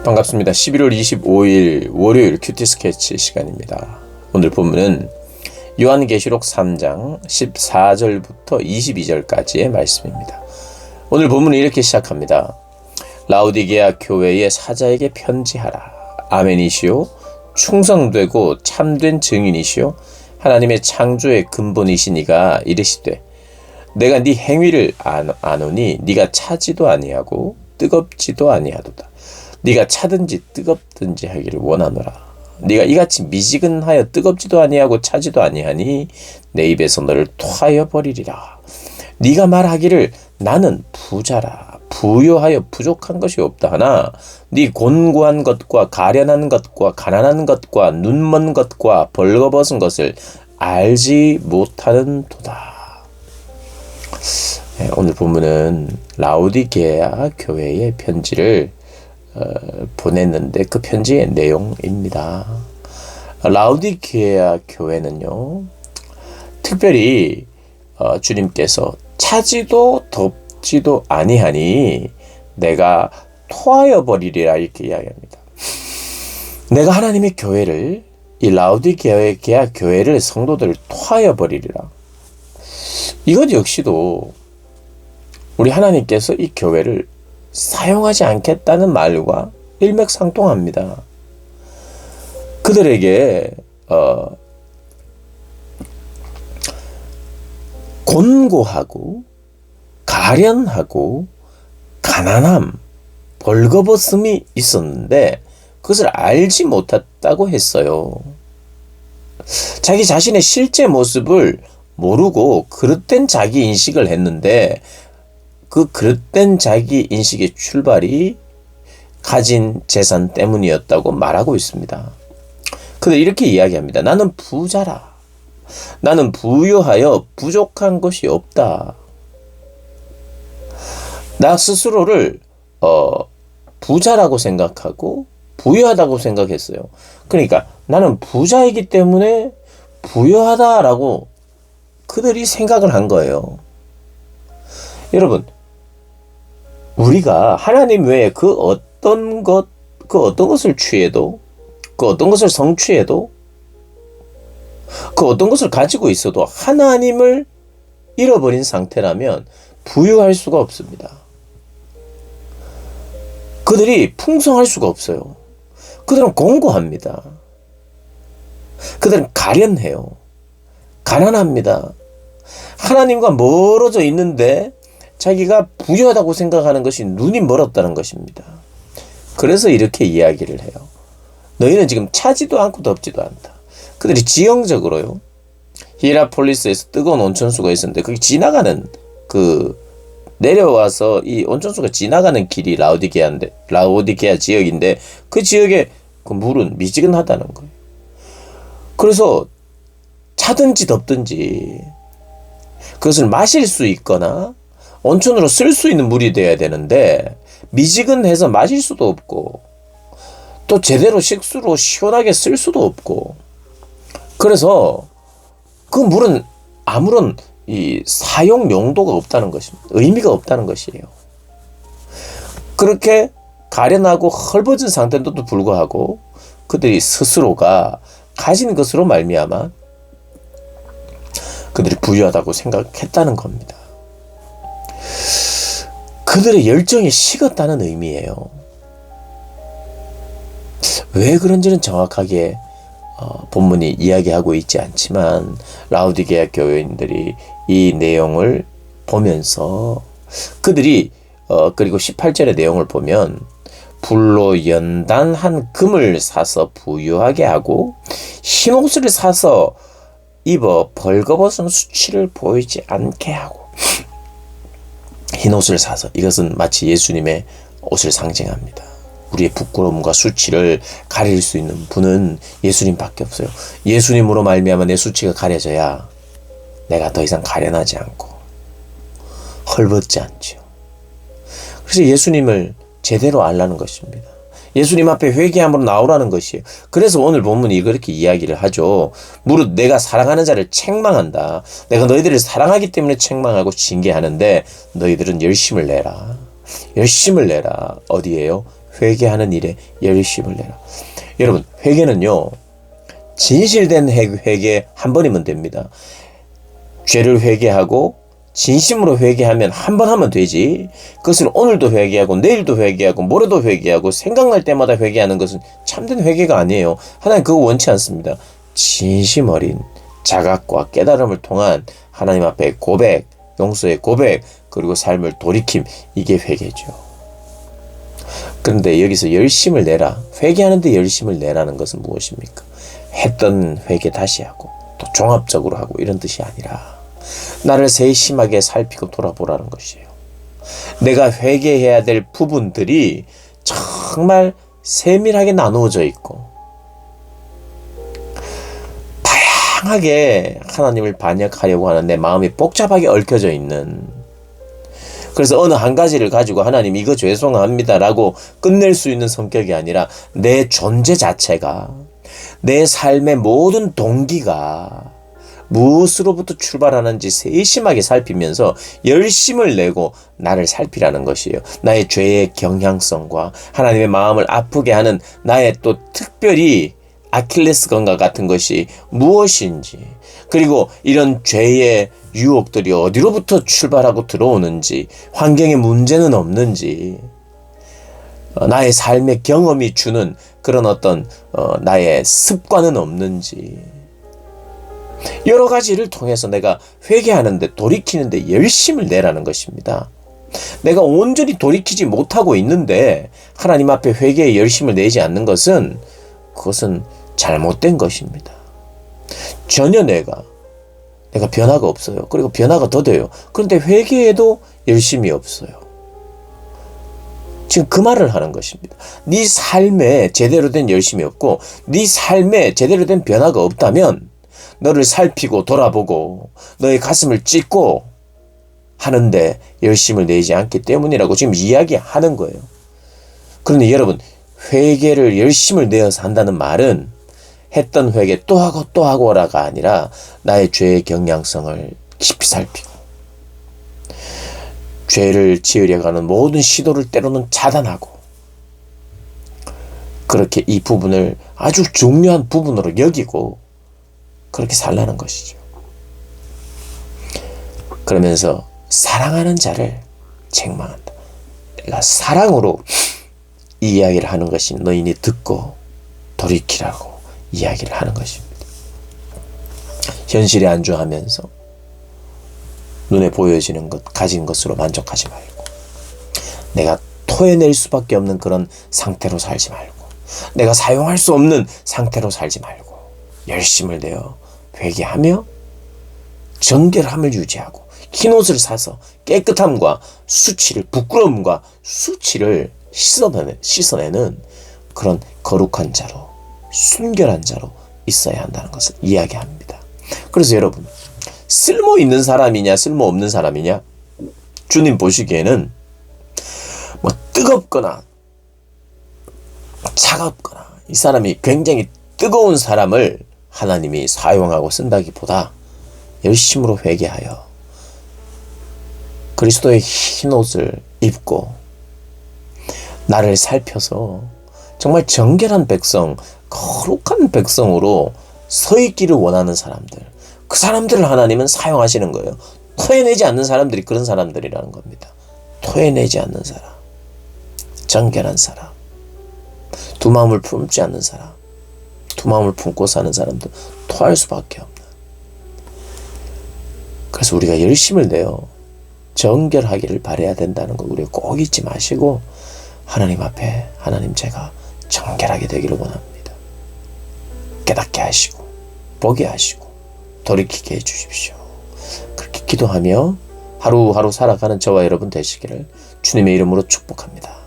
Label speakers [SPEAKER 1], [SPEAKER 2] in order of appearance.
[SPEAKER 1] 반갑습니다. 11월 25일 월요일 큐티 스케치 시간입니다. 오늘 본문은 요한계시록 3장 14절부터 22절까지의 말씀입니다. 오늘 본문은 이렇게 시작합니다. 라오디게아 교회의 사자에게 편지하라. 아멘이시오. 충성되고 참된 증인이시오. 하나님의 창조의 근본이시니가 이르시되 내가 네 행위를 아노니 네가 차지도 아니하고 뜨겁지도 아니하도다. 네가 차든지 뜨겁든지 하기를 원하노라. 네가 이같이 미지근하여 뜨겁지도 아니하고 차지도 아니하니 내 입에서 너를 토하여 버리리라. 네가 말하기를 나는 부자라. 부요하여 부족한 것이 없다 하나 네 곤고한 것과 가련한 것과 가난한 것과 눈먼 것과 벌거벗은 것을 알지 못하는 도다. 오늘 본문은 라오디게아 교회의 편지를 보냈는데 그 편지의 내용입니다. 라오디게아 교회는요, 특별히 주님께서 차지도 덥지도 아니하니 내가 토하여 버리리라 이렇게 이야기합니다. 내가 하나님의 교회를, 이 라오디게아 교회를, 성도들을 토하여 버리리라. 이것 역시도 우리 하나님께서 이 교회를 사용하지 않겠다는 말과 일맥상통합니다. 그들에게 곤고하고 가련하고 가난함, 벌거벗음이 있었는데 그것을 알지 못했다고 했어요. 자기 자신의 실제 모습을 모르고 그릇된 자기 인식을 했는데 그 그릇된 자기 인식의 출발이 가진 재산 때문이었다고 말하고 있습니다. 그런데 이렇게 이야기합니다. 나는 부자라. 나는 부유하여 부족한 것이 없다. 나 스스로를 부자라고 생각하고 부유하다고 생각했어요. 그러니까 나는 부자이기 때문에 부유하다라고 그들이 생각을 한 거예요. 여러분, 우리가 하나님 외에 그 어떤 것을 취해도, 그 어떤 것을 성취해도, 그 어떤 것을 가지고 있어도 하나님을 잃어버린 상태라면 부유할 수가 없습니다. 그들이 풍성할 수가 없어요. 그들은 공고합니다. 그들은 가련해요. 가난합니다. 하나님과 멀어져 있는데 자기가 부유하다고 생각하는 것이 눈이 멀었다는 것입니다. 그래서 이렇게 이야기를 해요. 너희는 지금 차지도 않고 덥지도 않다. 그들이 지형적으로요, 히라폴리스에서 뜨거운 온천수가 있었는데 거기 지나가는 내려와서 이 온천수가 지나가는 길이 라오디게아 지역인데 그 지역의 그 물은 미지근하다는 거예요. 그래서 차든지 덥든지 그것을 마실 수 있거나 온천으로 쓸 수 있는 물이 돼야 되는데 미지근해서 마실 수도 없고 또 제대로 식수로 시원하게 쓸 수도 없고, 그래서 그 물은 아무런 이 사용 용도가 없다는 것입니다. 의미가 없다는 것이에요. 그렇게 가련하고 헐벗은 상태인데도 불구하고 그들이 스스로가 가진 것으로 말미암아 그들이 부유하다고 생각했다는 겁니다. 그들의 열정이 식었다는 의미예요. 왜 그런지는 정확하게 본문이 이야기하고 있지 않지만 라오디게아 교회인들이 이 내용을 보면서 그들이 그리고 18절의 내용을 보면 불로 연단한 금을 사서 부유하게 하고 흰 옷을 사서 입어 벌거벗은 수치를 보이지 않게 하고, 흰 옷을 사서, 이것은 마치 예수님의 옷을 상징합니다. 우리의 부끄러움과 수치를 가릴 수 있는 분은 예수님밖에 없어요. 예수님으로 말미암아 내 수치가 가려져야 내가 더 이상 가련하지 않고 헐벗지 않죠. 그래서 예수님을 제대로 알라는 것입니다. 예수님 앞에 회개함으로 나오라는 것이에요. 그래서 오늘 본문이 그렇게 이야기를 하죠. 무릇 내가 사랑하는 자를 책망한다. 내가 너희들을 사랑하기 때문에 책망하고 징계하는데 너희들은 열심을 내라. 열심을 내라. 어디에요? 회개하는 일에 열심을 내라. 여러분, 회개는요, 진실된 회개 한 번이면 됩니다. 죄를 회개하고 진심으로 회개하면 한 번 하면 되지, 그것을 오늘도 회개하고 내일도 회개하고 모레도 회개하고 생각날 때마다 회개하는 것은 참된 회개가 아니에요. 하나님 그거 원치 않습니다. 진심 어린 자각과 깨달음을 통한 하나님 앞에 고백, 용서의 고백, 그리고 삶을 돌이킴, 이게 회개죠. 그런데 여기서 열심을 내라, 회개하는데 열심을 내라는 것은 무엇입니까? 했던 회개 다시 하고 또 종합적으로 하고 이런 뜻이 아니라 나를 세심하게 살피고 돌아보라는 것이에요. 내가 회개해야 될 부분들이 정말 세밀하게 나누어져 있고 다양하게 하나님을 반역하려고 하는 내 마음이 복잡하게 얽혀져 있는, 그래서 어느 한 가지를 가지고 하나님 이거 죄송합니다 라고 끝낼 수 있는 성격이 아니라 내 존재 자체가, 내 삶의 모든 동기가 무엇으로부터 출발하는지 세심하게 살피면서 열심을 내고 나를 살피라는 것이에요. 나의 죄의 경향성과 하나님의 마음을 아프게 하는 나의 또 특별히 아킬레스건과 같은 것이 무엇인지, 그리고 이런 죄의 유혹들이 어디로부터 출발하고 들어오는지, 환경에 문제는 없는지, 나의 삶의 경험이 주는 그런 어떤 나의 습관은 없는지, 여러 가지를 통해서 내가 회개하는데 돌이키는데 열심을 내라는 것입니다. 내가 온전히 돌이키지 못하고 있는데 하나님 앞에 회개에 열심을 내지 않는 것은, 그것은 잘못된 것입니다. 전혀 내가 변화가 없어요. 그리고 변화가 더뎌요. 그런데 회개에도 열심이 없어요. 지금 그 말을 하는 것입니다. 네 삶에 제대로 된 열심이 없고 네 삶에 제대로 된 변화가 없다면 너를 살피고 돌아보고 너의 가슴을 찢고 하는데 열심을 내지 않기 때문이라고 지금 이야기하는 거예요. 그런데 여러분, 회개를 열심을 내어서 한다는 말은 했던 회개 또 하고라가 아니라 나의 죄의 경향성을 깊이 살피고 죄를 지으려고 하는 모든 시도를 때로는 차단하고, 그렇게 이 부분을 아주 중요한 부분으로 여기고 그렇게 살라는 것이죠. 그러면서 사랑하는 자를 책망한다. 내가 사랑으로 이 이야기를 하는 것이 너희는 듣고 돌이키라고 이야기를 하는 것입니다. 현실에 안주하면서 눈에 보여지는 것, 가진 것으로 만족하지 말고, 내가 토해낼 수밖에 없는 그런 상태로 살지 말고, 내가 사용할 수 없는 상태로 살지 말고 열심을 내어 회개하며 정결함을 유지하고 흰옷을 사서 깨끗함과 수치를, 부끄러움과 수치를 씻어내는 그런 거룩한 자로, 순결한 자로 있어야 한다는 것을 이야기합니다. 그래서 여러분, 쓸모 있는 사람이냐 쓸모 없는 사람이냐, 주님 보시기에는 뭐 뜨겁거나 차갑거나 이 사람이 굉장히 뜨거운 사람을 하나님이 사용하고 쓴다기보다 열심으로 회개하여 그리스도의 흰 옷을 입고 나를 살펴서 정말 정결한 백성, 거룩한 백성으로 서 있기를 원하는 사람들, 그 사람들을 하나님은 사용하시는 거예요. 토해내지 않는 사람들이 그런 사람들이라는 겁니다. 토해내지 않는 사람, 정결한 사람, 두 마음을 품지 않는 사람, 두 마음을 품고 사는 사람도 토할 수밖에 없는. 그래서 우리가 열심을 내어 정결하기를 바라야 된다는 거 우리가 꼭 잊지 마시고, 하나님 앞에 하나님 제가 정결하게 되기를 원합니다. 깨닫게 하시고 보게 하시고 돌이키게 해주십시오. 그렇게 기도하며 하루하루 살아가는 저와 여러분 되시기를 주님의 이름으로 축복합니다.